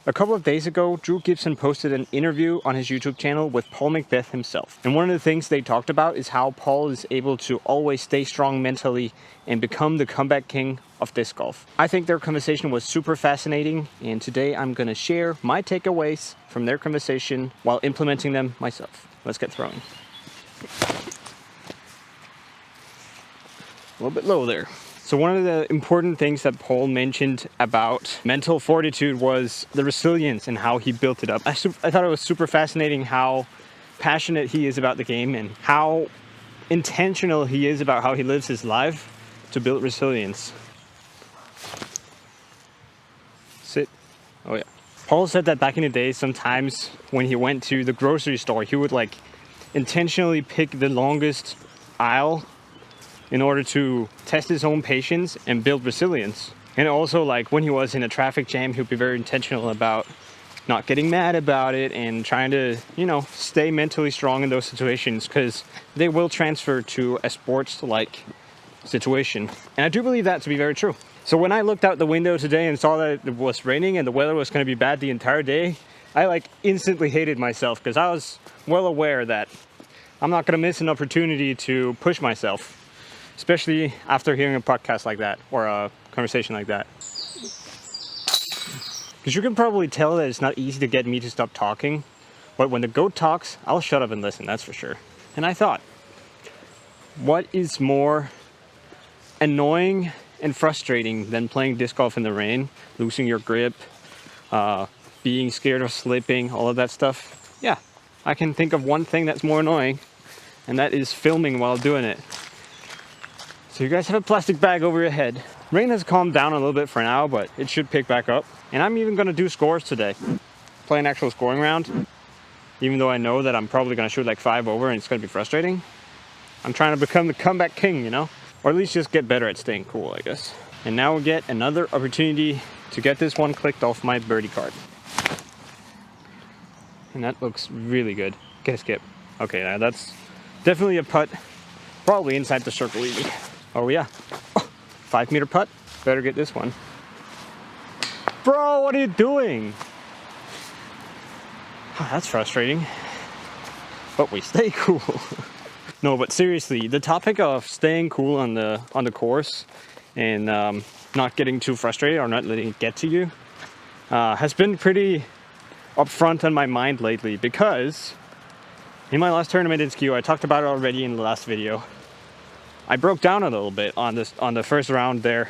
A couple of days ago, Drew Gibson posted an interview on his YouTube channel with Paul McBeth himself. And one of the things they talked about is how Paul is able to always stay strong mentally and become the comeback king of disc golf. I think their conversation was super fascinating, and today I'm going to share my takeaways from their conversation while implementing them myself. Let's get throwing. A little bit low there. So one of the important things that Paul mentioned about mental fortitude was the resilience and how he built it up. I thought it was super fascinating how passionate he is about the game and how intentional he is about how he lives his life to build resilience. Sit. Oh yeah. Paul said that back in the day, sometimes when he went to the grocery store, he would like intentionally pick the longest aisle in order to test his own patience and build resilience. And also, like when he was in a traffic jam, he would be very intentional about not getting mad about it and trying to, stay mentally strong in those situations, because they will transfer to a sports-like situation. And I do believe that to be very true. So when I looked out the window today and saw that it was raining and the weather was going to be bad the entire day, I instantly hated myself, because I was well aware that I'm not going to miss an opportunity to push myself. Especially after hearing a podcast like that or a conversation like that. Because you can probably tell that it's not easy to get me to stop talking, but when the goat talks, I'll shut up and listen, that's for sure. And I thought, what is more annoying and frustrating than playing disc golf in the rain, losing your grip, being scared of slipping, all of that stuff? Yeah, I can think of one thing that's more annoying, and that is filming while doing it. So you guys have a plastic bag over your head. Rain has calmed down a little bit for now, but it should pick back up. And I'm even gonna do scores today. Play an actual scoring round. Even though I know that I'm probably gonna shoot like 5 over and it's gonna be frustrating. I'm trying to become the comeback king, Or at least just get better at staying cool, I guess. And now we'll get another opportunity to get this one clicked off my birdie card. And that looks really good. Get a skip. Okay, now that's definitely a putt. Probably inside the circle even. Oh yeah, 5 meter putt. Better get this one. Bro, what are you doing? Oh, that's frustrating. But we stay cool. No, but seriously, the topic of staying cool on the course and not getting too frustrated or not letting it get to you has been pretty upfront on my mind lately, because in my last tournament in Skew, I talked about it already in the last video. I broke down a little bit on the first round there.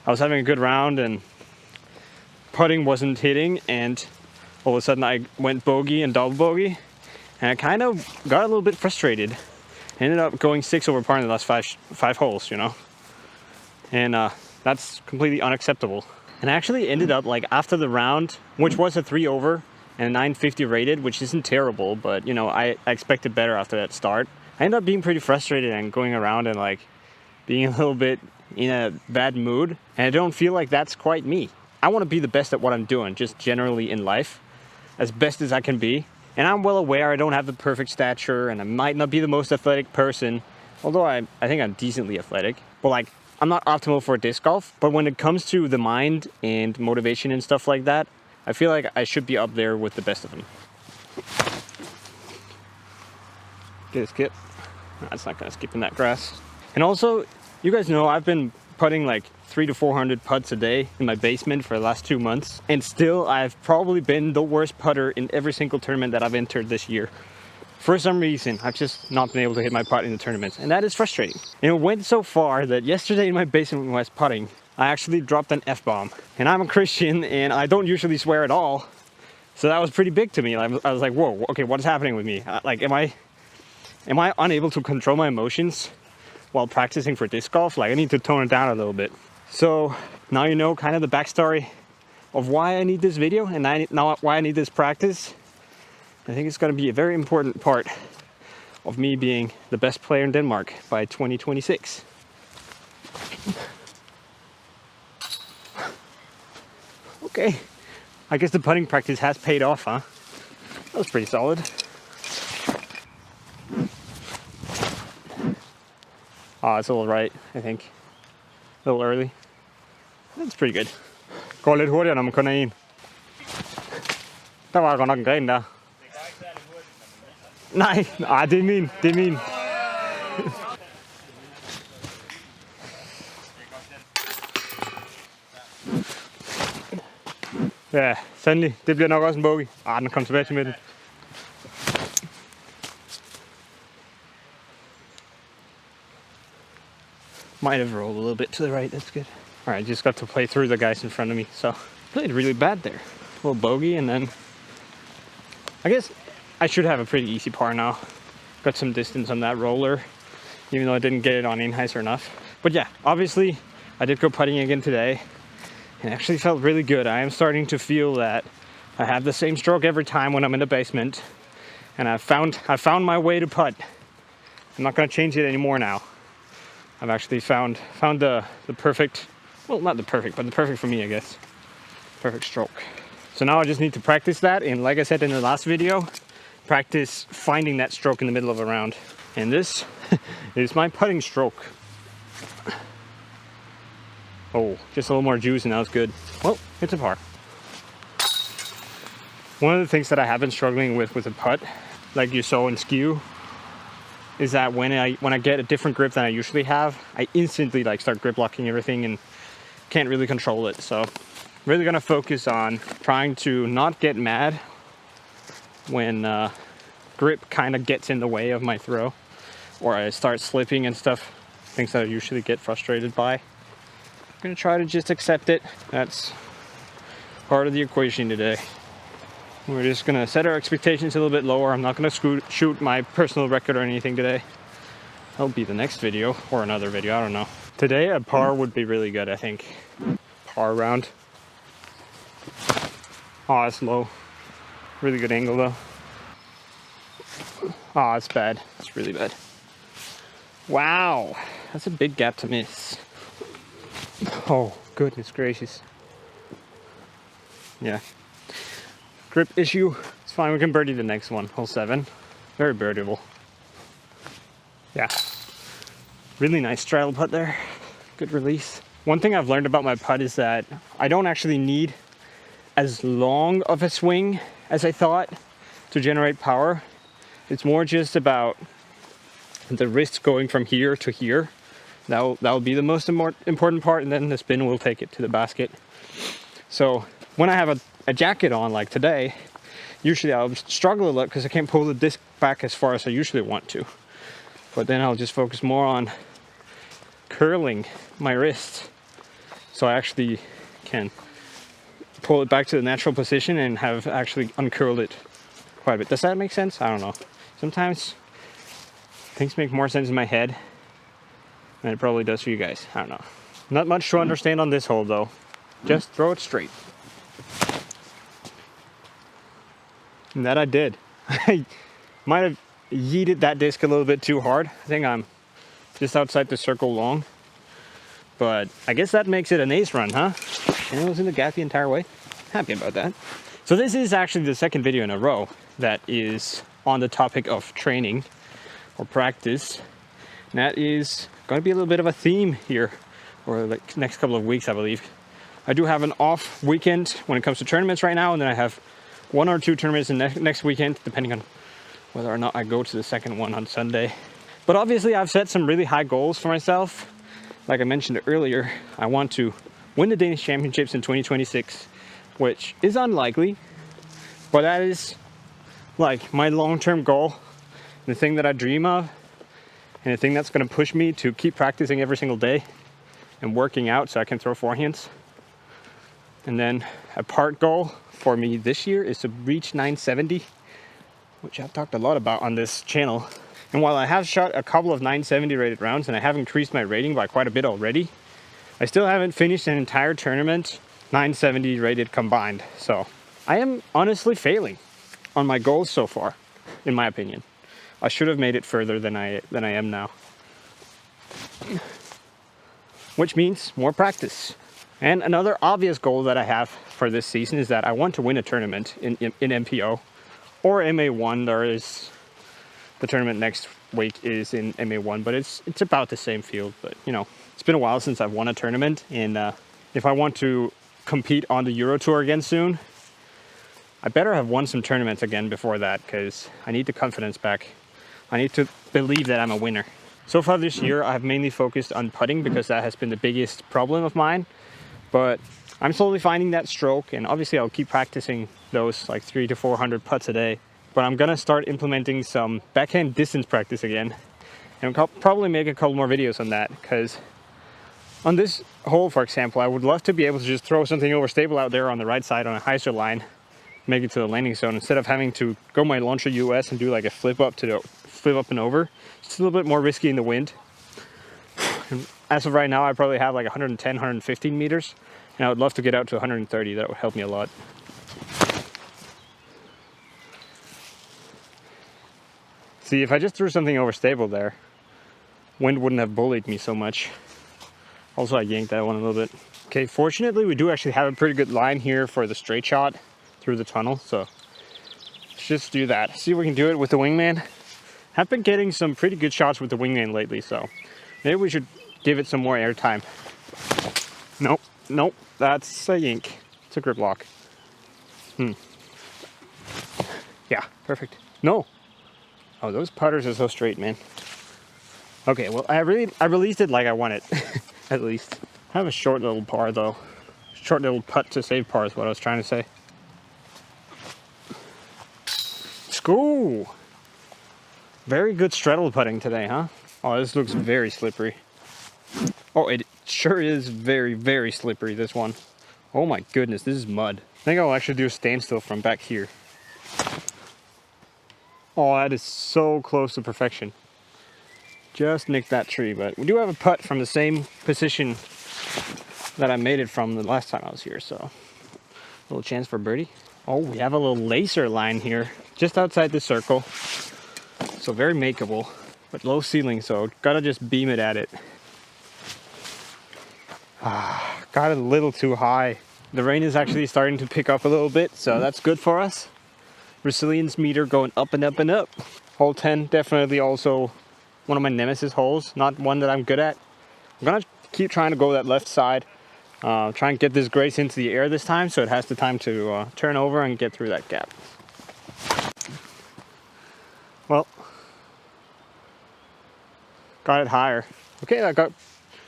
I was having a good round and putting wasn't hitting, and all of a sudden I went bogey and double bogey, and I kind of got a little bit frustrated. Ended up going 6 over par in the last five holes, and that's completely unacceptable. And I actually ended up after the round, which was a 3 over and a 950 rated, which isn't terrible, but I expected better after that start. I ended up being pretty frustrated and going around and being a little bit in a bad mood. And I don't feel like that's quite me. I want to be the best at what I'm doing, just generally in life, as best as I can be. And I'm well aware I don't have the perfect stature and I might not be the most athletic person, although I think I'm decently athletic. But I'm not optimal for disc golf. But when it comes to the mind and motivation and stuff like that, I feel like I should be up there with the best of them. Get a skip. That's not gonna skip in that grass. And also, you guys know I've been putting 300 to 400 putts a day in my basement for the last 2 months, and still I've probably been the worst putter in every single tournament that I've entered this year. For some reason, I've just not been able to hit my putt in the tournaments, and that is frustrating. And it went so far that yesterday in my basement when I was putting, I actually dropped an F-bomb. And I'm a Christian and I don't usually swear at all, so that was pretty big to me. I was like, whoa, okay, what is happening with me? Am I unable to control my emotions while practicing for disc golf? I need to tone it down a little bit. So now you know kind of the backstory of why I need this video and why I need this practice. I think it's going to be a very important part of me being the best player in Denmark by 2026. Okay, I guess the putting practice has paid off, huh? That was pretty solid. Oh, it's a little right, I think. A little early. That's pretty good. Går lidt hurtigere, når man kun er en. Der var godt nok en gren der. Nej, det er min. Det er min. Ja, sandelig. Det bliver nok også en bogey. Den kom tilbage til midten. Might have rolled a little bit to the right. That's good. All right, just got to play through the guys in front of me. So played really bad there. A little bogey, and then I guess I should have a pretty easy par now. Got some distance on that roller, even though I didn't get it on in-heiser enough. But yeah, obviously I did go putting again today, and it actually felt really good. I am starting to feel that I have the same stroke every time when I'm in the basement, and I found my way to putt. I'm not gonna change it anymore now. I've actually found the perfect, well, not the perfect, but the perfect for me, I guess. Perfect stroke. So now I just need to practice that, and like I said in the last video, practice finding that stroke in the middle of a round. And this is my putting stroke. Oh, just a little more juice and that was good. Well, it's a par. One of the things that I have been struggling with a putt, like you saw in skew, is that when I get a different grip than I usually have, I instantly like start grip locking everything and can't really control it. So really gonna focus on trying to not get mad when grip kind of gets in the way of my throw, or I start slipping and stuff, things that I usually get frustrated by. I'm gonna try to just accept it. That's part of the equation today. We're just gonna set our expectations a little bit lower. I'm not gonna shoot my personal record or anything today. That'll be the next video or another video, I don't know. Today a par would be really good, I think. Par round. Oh, it's low. Really good angle though. Oh, it's bad. It's really bad. Wow, that's a big gap to miss. Oh, goodness gracious. Yeah. Grip issue. It's fine, we can birdie the next one. Hole 7. Very birdieable. Yeah. Really nice straddle putt there. Good release. One thing I've learned about my putt is that I don't actually need as long of a swing as I thought to generate power. It's more just about the wrist going from here to here. That'll be the most important part, and then the spin will take it to the basket. So when I have a jacket on like today, usually I'll struggle a lot because I can't pull the disc back as far as I usually want to. But then I'll just focus more on curling my wrist, so I actually can pull it back to the natural position and have actually uncurled it quite a bit. Does that make sense? I don't know. Sometimes things make more sense in my head than it probably does for you guys. I don't know. Not much to understand on this hole though. Just throw it straight. And that I did. I might have yeeted that disc a little bit too hard. I think I'm just outside the circle long. But I guess that makes it an ace run, huh? And it was in the gap the entire way. Happy about that. So this is actually the second video in a row that is on the topic of training or practice. And that is going to be a little bit of a theme here, or like next couple of weeks, I believe. I do have an off weekend when it comes to tournaments right now, and then I have 1 or 2 tournaments in next weekend, depending on whether or not I go to the second one on Sunday. But obviously I've set some really high goals for myself. Like I mentioned earlier, I want to win the Danish Championships in 2026, which is unlikely, but that is like my long-term goal, the thing that I dream of, and the thing that's going to push me to keep practicing every single day and working out so I can throw forehands. And then a part goal for me this year is to reach 970, which I've talked a lot about on this channel. And while I have shot a couple of 970 rated rounds and I have increased my rating by quite a bit already, I still haven't finished an entire tournament 970 rated combined. So I am honestly failing on my goals so far, in my opinion. I should have made it further than I am now. Which means more practice. And another obvious goal that I have for this season is that I want to win a tournament in MPO or MA1. There is the tournament next week is in MA1, but it's about the same field. But you know, it's been a while since I've won a tournament, and if I want to compete on the Euro Tour again soon, I better have won some tournaments again before that, because I need the confidence back. I need to believe that I'm a winner. So far this year, I've mainly focused on putting because that has been the biggest problem of mine. But I'm slowly finding that stroke, and obviously I'll keep practicing those like 300 to 400 putts a day. But I'm gonna start implementing some backhand distance practice again. And I'll probably make a couple more videos on that, because on this hole, for example, I would love to be able to just throw something over stable out there on the right side on a hyzer line, make it to the landing zone, instead of having to go my launcher US and do like a flip up and over. It's a little bit more risky in the wind. And as of right now, I probably have like 110, 115 meters, and I would love to get out to 130. That would help me a lot. See, if I just threw something over stable there, wind wouldn't have bullied me so much. Also, I yanked that one a little bit. Okay, fortunately, we do actually have a pretty good line here for the straight shot through the tunnel, so let's just do that. See if we can do it with the wingman. I've been getting some pretty good shots with the wingman lately, so maybe we should give it some more air time. Nope, nope, that's a yank. It's a grip lock. Yeah, perfect. No. Oh, those putters are so straight, man. Okay, well, I released it like I want it, at least. I have a short little par, though. Short little putt to save par is what I was trying to say. Let's go! Very good straddle putting today, huh? Oh, this looks very slippery. Oh, it sure is very, very slippery, this one. Oh my goodness, this is mud. I think I'll actually do a standstill from back here. Oh, that is so close to perfection. Just nicked that tree, but we do have a putt from the same position that I made it from the last time I was here, so a little chance for birdie. Oh, we have a little laser line here, just outside the circle. So very makeable, but low ceiling, so gotta just beam it at it. Got it a little too high. The rain is actually starting to pick up a little bit, so that's good for us. Resilience meter going up and up and up. Hole 10, definitely also one of my nemesis holes, not one that I'm good at. I'm gonna keep trying to go that left side, try and get this grace into the air this time, so it has the time to turn over and get through that gap. Well, got it higher. Okay, I got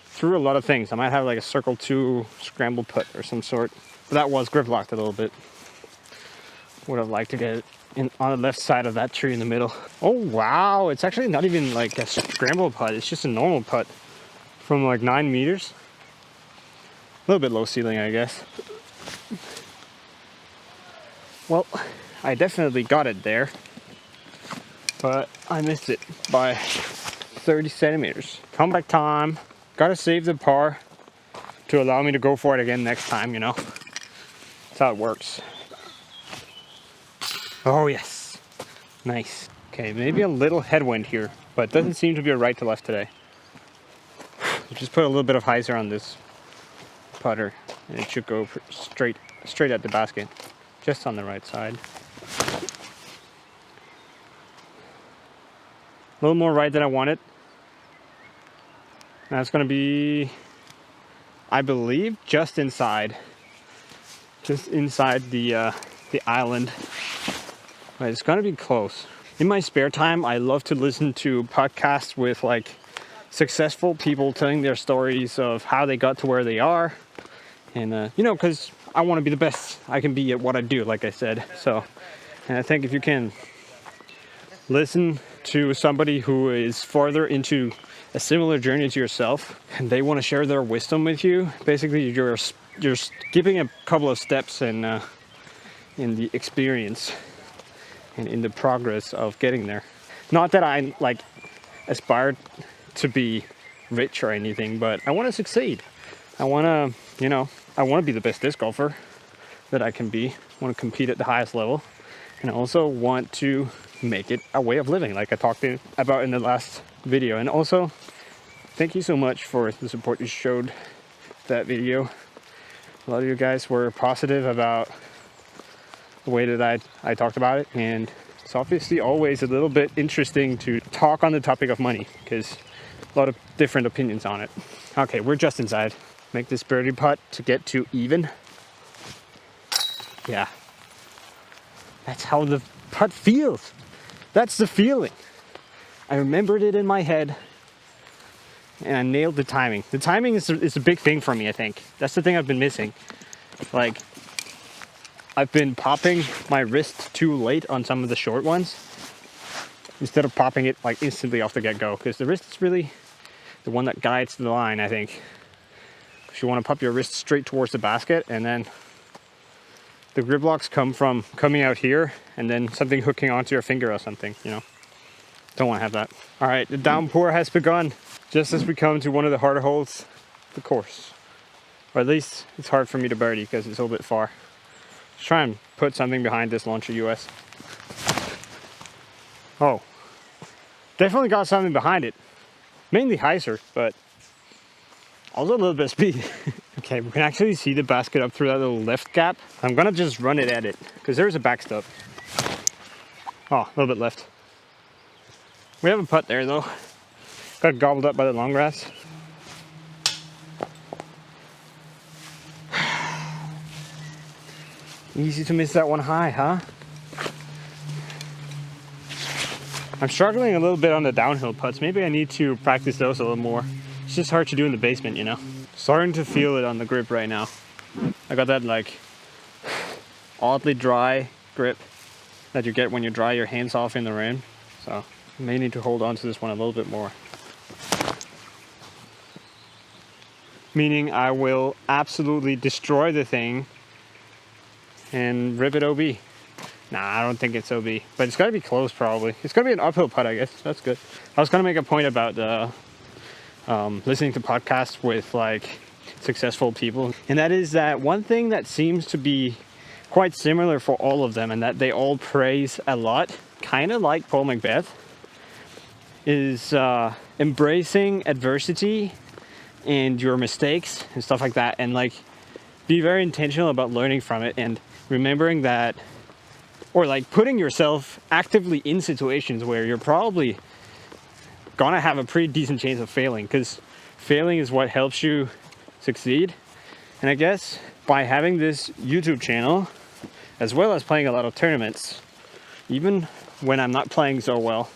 through a lot of things. I might have like a circle 2 scramble putt or some sort. But that was grip locked a little bit. Would have liked to get it in on the left side of that tree in the middle. Oh wow, it's actually not even like a scramble putt. It's just a normal putt from like 9 meters. A little bit low ceiling, I guess. Well, I definitely got it there, but I missed it by 30 centimeters. Comeback time. Gotta save the par to allow me to go for it again next time, you know. That's how it works. Oh yes, nice. Okay, maybe a little headwind here, but it doesn't seem to be a right to left today. Just put a little bit of hyzer on this putter, and it should go straight at the basket, just on the right side. A little more right than I wanted. That's going to be, I believe, just inside the island. But it's going to be close. In my spare time, I love to listen to podcasts with like successful people telling their stories of how they got to where they are, and you know, because I want to be the best I can be at what I do, like I said. So, and I think if you can listen to somebody who is farther into a similar journey to yourself, and they want to share their wisdom with you, basically you're skipping a couple of steps in the experience and in the progress of getting there. Not that I like aspire to be rich or anything, but I want to succeed. I want to, you know, I want to be the best disc golfer that I can be. I want to compete at the highest level, and I also want to make it a way of living, like I talked about in the last video. And also, thank you so much for the support you showed that video. A lot of you guys were positive about the way that I talked about it, and it's obviously always a little bit interesting to talk on the topic of money, because a lot of different opinions on it. Okay, we're just inside. Make this birdie putt to get to even. Yeah. That's how the putt feels. That's the feeling. I remembered it in my head and I nailed the timing. The timing is a big thing for me, I think. That's the thing I've been missing. Like, I've been popping my wrist too late on some of the short ones instead of popping it like instantly off the get-go, because the wrist is really the one that guides the line, I think. You want to pop your wrist straight towards the basket, and then the grip locks come from coming out here and then something hooking onto your finger or something, you know. Don't want to have that. All right, the downpour has begun just as we come to one of the harder holes of the course. Or at least it's hard for me to birdie because it's a little bit far. Let's try and put something behind this launcher US. Oh, definitely got something behind it. Mainly hyzer, but also a little bit of speed. Okay, we can actually see the basket up through that little left gap. I'm gonna just run it at it because there's a backstop. Oh, a little bit left. We have a putt there though. Got gobbled up by the long grass. Easy to miss that one high, huh? I'm struggling a little bit on the downhill putts. Maybe I need to practice those a little more. It's just hard to do in the basement, you know? Starting to feel it on the grip right now. I got that like oddly dry grip that you get when you dry your hands off in the rain. So I may need to hold on to this one a little bit more. Meaning I will absolutely destroy the thing and rip it OB. Nah, I don't think it's OB, but it's gotta be close probably. It's gonna be an uphill putt, I guess. That's good. I was gonna make a point about the listening to podcasts with like successful people, and that is that one thing that seems to be quite similar for all of them, and that they all praise a lot, kind of like Paul McBeth, is embracing adversity and your mistakes and stuff like that, and like be very intentional about learning from it and remembering that, or like putting yourself actively in situations where you're probably gonna have a pretty decent chance of failing, because failing is what helps you succeed. And I guess by having this YouTube channel, as well as playing a lot of tournaments, even when I'm not playing so well,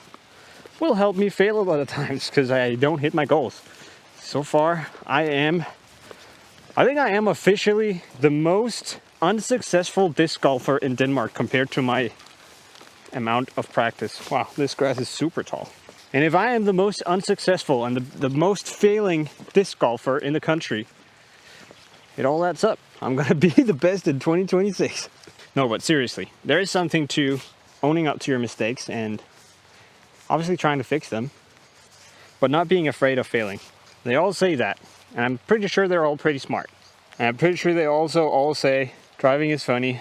will help me fail a lot of times because I don't hit my goals. So far, I think I am officially the most unsuccessful disc golfer in Denmark compared to my amount of practice. Wow, this grass is super tall. And if I am the most unsuccessful and the most failing disc golfer in the country, it all adds up. I'm gonna be the best in 2026. No, but seriously, there is something to owning up to your mistakes and obviously trying to fix them, but not being afraid of failing. They all say that, and I'm pretty sure they're all pretty smart. And I'm pretty sure they also all say driving is funny,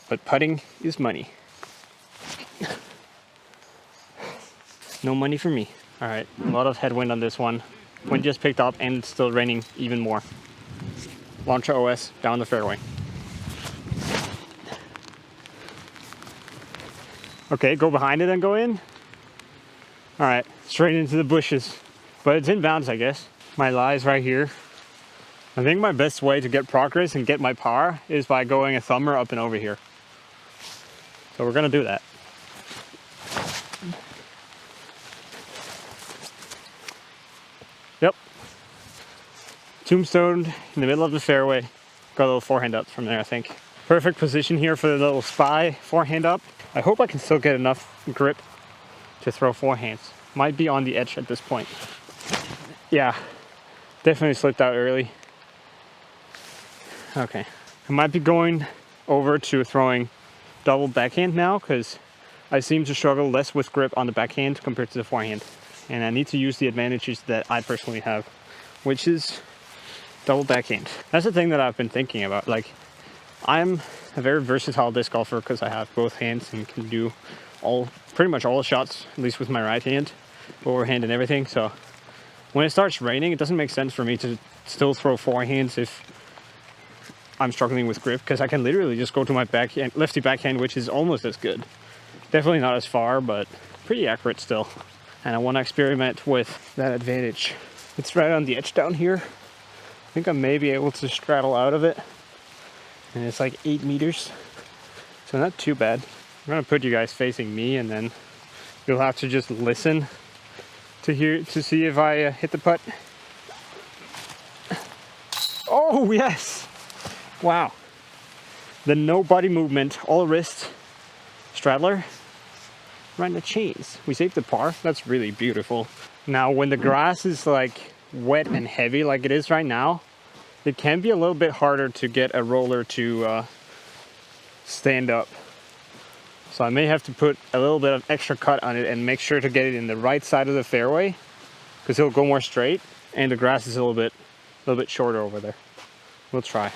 but putting is money. No money for me. All right, a lot of headwind on this one. Wind just picked up and it's still raining even more. Launcher OS down the fairway. Okay, go behind it and go in. All right, straight into the bushes. But it's in bounds, I guess. My lie's right here. I think my best way to get progress and get my par is by going a thumber up and over here. So we're gonna do that. Yep. Tombstone in the middle of the fairway. Got a little forehand up from there, I think. Perfect position here for the little spy forehand up. I hope I can still get enough grip to throw forehands. Might be on the edge at this point. Yeah, definitely slipped out early. Okay, I might be going over to throwing double backhand now because I seem to struggle less with grip on the backhand compared to the forehand. And I need to use the advantages that I personally have, which is double backhand. That's the thing that I've been thinking about. Like, I'm a very versatile disc golfer because I have both hands and can do pretty much all the shots, at least with my right hand, overhand and everything. So when it starts raining, it doesn't make sense for me to still throw forehands if I'm struggling with grip, because I can literally just go to my backhand, lefty backhand, which is almost as good. Definitely not as far, but pretty accurate still. And I want to experiment with that advantage. It's right on the edge down here. I think I may be able to straddle out of it. And it's like 8 meters. So not too bad. I'm gonna put you guys facing me, and then you'll have to just listen to see if I hit the putt. Oh yes! Wow. The no body movement, all wrist straddler, right in the chains. We saved the par. That's really beautiful. Now, when the grass is like wet and heavy like it is right now, it can be a little bit harder to get a roller to stand up. So I may have to put a little bit of extra cut on it and make sure to get it in the right side of the fairway, because it'll go more straight, and the grass is a little bit shorter over there. We'll try.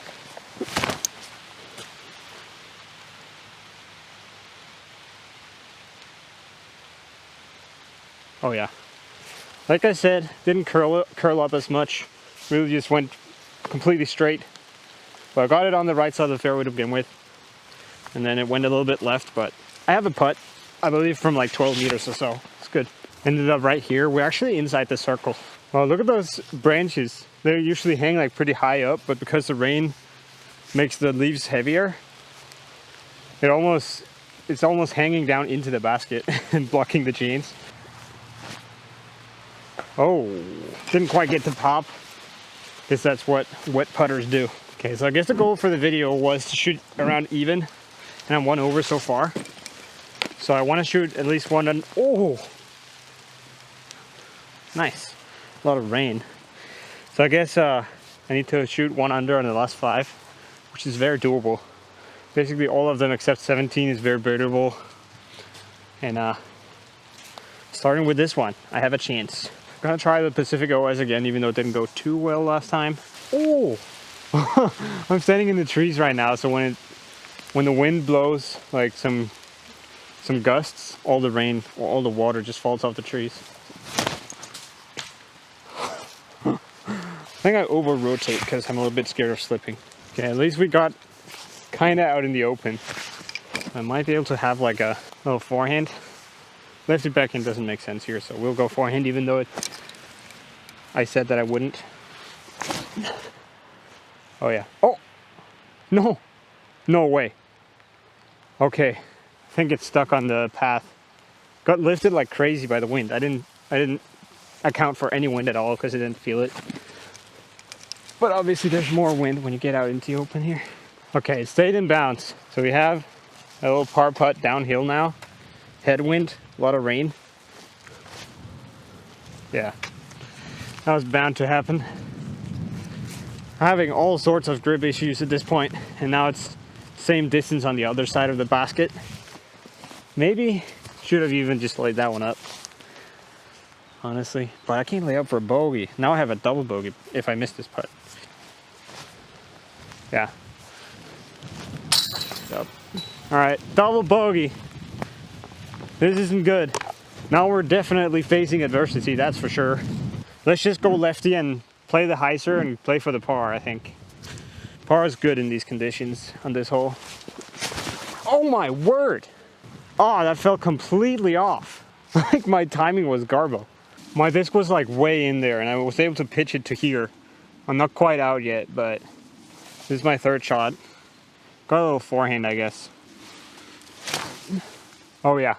Oh yeah. Like I said, didn't curl up as much. Really just went completely straight. But I got it on the right side of the fairway to begin with. And then it went a little bit left, but I have a putt, I believe from like 12 meters or so. It's good. Ended up right here. We're actually inside the circle. Oh, look at those branches. They usually hang like pretty high up, but because the rain makes the leaves heavier, it's almost hanging down into the basket and blocking the chains. Oh, didn't quite get to pop. Guess that's what wet putters do. Okay, so I guess the goal for the video was to shoot around even, and I'm 1 over so far. So I want to shoot at least one on. Oh, nice. A lot of rain. So I guess I need to shoot 1 under on the last 5, which is very doable. Basically all of them except 17 is very birdable. And starting with this one, I have a chance. I'm gonna try the Pacific OS again, even though it didn't go too well last time. Oh, I'm standing in the trees right now, so when the wind blows like some gusts, all the rain or all the water just falls off the trees. I think I over rotate because I'm a little bit scared of slipping. Okay, at least we got kind of out in the open. I might be able to have like a little forehand. Lefty backhand doesn't make sense here, so we'll go forehand, even though I said that I wouldn't. Oh yeah. Oh no, no way. Okay, I think it's stuck on the path. Got lifted like crazy by the wind. I didn't account for any wind at all because I didn't feel it. But obviously there's more wind when you get out into the open here. Okay, it stayed in bounds. So we have a little par putt downhill now. Headwind, a lot of rain. Yeah, that was bound to happen. Having all sorts of grip issues at this point, and now it's same distance on the other side of the basket. Maybe should have even just laid that one up, honestly. But I can't lay up for a bogey. Now I have a double bogey if I miss this putt. Yeah. Yep. All right, double bogey. This isn't good. Now we're definitely facing adversity, that's for sure. Let's just go lefty and play the hyzer and play for the par, I think. Par is good in these conditions on this hole. Oh my word! Oh, that fell completely off. Like my timing was garbo. My disc was like way in there and I was able to pitch it to here. I'm not quite out yet, but this is my 3rd shot. Got a little forehand, I guess. Oh yeah.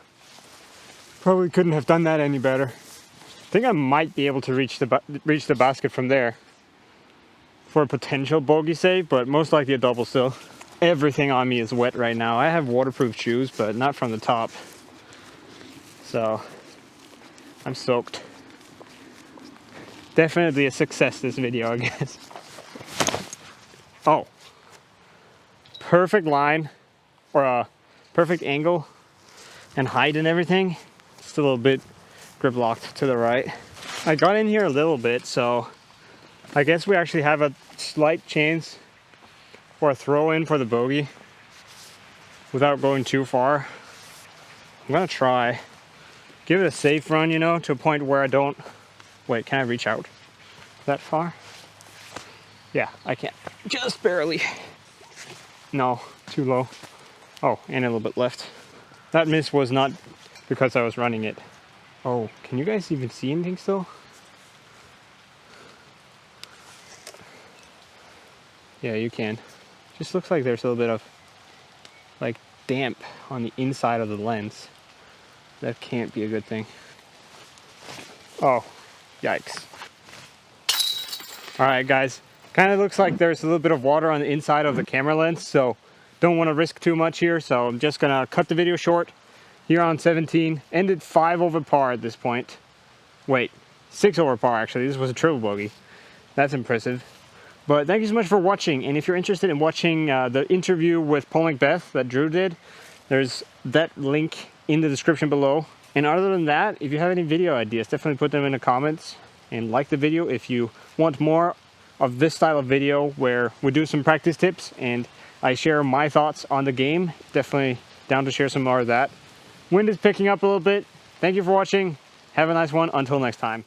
Probably couldn't have done that any better. I think I might be able to reach the basket from there for a potential bogey save, but most likely a double still. Everything on me is wet right now. I have waterproof shoes, but not from the top. So I'm soaked. Definitely a success, this video, I guess. Oh. Perfect line, or a perfect angle and height and everything. Just a little bit grip locked to the right. I got in here a little bit, so I guess we actually have a slight chance for a throw in for the bogey without going too far. I'm gonna try. Give it a safe run, you know, to a point where I don't... Wait, can I reach out that far? Yeah, I can. Just barely. No, too low. Oh, and a little bit left. That miss was not because I was running it. Oh, can you guys even see anything still? Yeah, you can. Just looks like there's a little bit of like damp on the inside of the lens. That can't be a good thing. Oh, yikes. All right, guys. Kind of looks like there's a little bit of water on the inside of the camera lens, so don't want to risk too much here, so I'm just gonna cut the video short here on 17. Ended 5 over par at this point. Wait, 6 over par actually. This was a triple bogey. That's impressive. But thank you so much for watching, and if you're interested in watching the interview with Paul McBeth that Drew did, there's that link in the description below. And other than that, if you have any video ideas, definitely put them in the comments, and like the video if you want more of this style of video where we do some practice tips and I share my thoughts on the game. Definitely down to share some more of that. Wind is picking up a little bit. Thank you for watching. Have a nice one. Until next time.